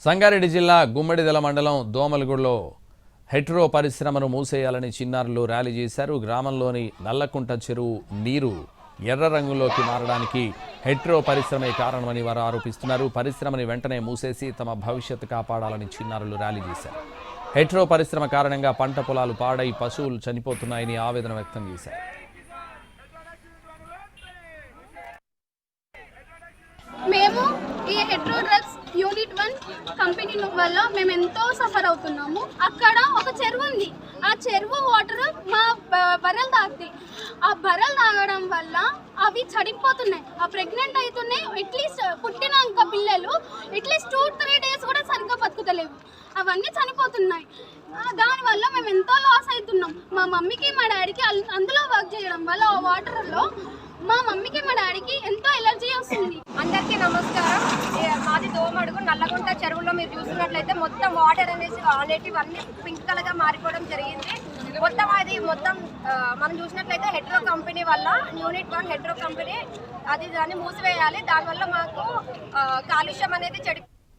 సంగారెడ్డి జిల్లా గుమ్మడిదల మండలం దోమలగూడలో హెట్రో పరిశ్రమను మూసేయాలని చిన్నారులు ర్యాలీ చేశారు. గ్రామంలోని నల్లకుంట చెరువు నీరు ఎర్ర రంగులోకి మారడానికి హెట్రో పరిశ్రమే కారణమని వారు ఆరోపిస్తున్నారు. పరిశ్రమని వెంటనే మూసేసి తమ భవిష్యత్తు కాపాడాలని చిన్నారులు ర్యాలీ చేశారు. హెట్రో పరిశ్రమ కారణంగా పంట పొలాలు పాడై పశువులు చనిపోతున్నాయని ఆవేదన వ్యక్తం చేశారు. మేము ఈ హెట్రో డ్రగ్స్ యూనిట్ 1 కంపెనీ వల్ల మేము ఎంతో సఫర్ అవుతున్నాము. అక్కడ ఒక చెరువు ఉంది, ఆ చెరువు వాటర్ మా బర్రెలు తాగుతాయి. ఆ బర్రెలు తాగడం వల్ల అవి చనిపోతున్నాయి, ఆ ప్రెగ్నెంట్ అవుతున్నాయి. అట్లీస్ట్ పుట్టినాక పిల్లలు అట్లీస్ట్ 2-3 డేస్ కూడా సరిగ్గా బతుకుతలేవు, అవన్నీ చనిపోతున్నాయి. దానివల్ల మేము ఎంతో లాస్ అవుతున్నాం. మా మమ్మీకి మా డాడీకి అందులో వర్క్ చేయడం వల్ల ఆ వాటర్లో మా మమ్మీకి మా డాడీకి ఎంతో ఎలర్జీ వస్తుంది. అందరికీ నమస్కారం. మాది దోమడుగు నల్లగుంట చెరువులో మీరు చూసినట్లయితే మొత్తం వాటర్ అనేటివి అన్ని పింక్ కలర్ గా మారిపోవడం జరిగింది. మొత్తం మనం చూసినట్లయితే హెట్రో కంపెనీ వల్ల యూనిట్ 1 హెట్రో కంపెనీ దాన్ని మూసివేయాలి. దానివల్ల మాకు కాలుష్యం అనేది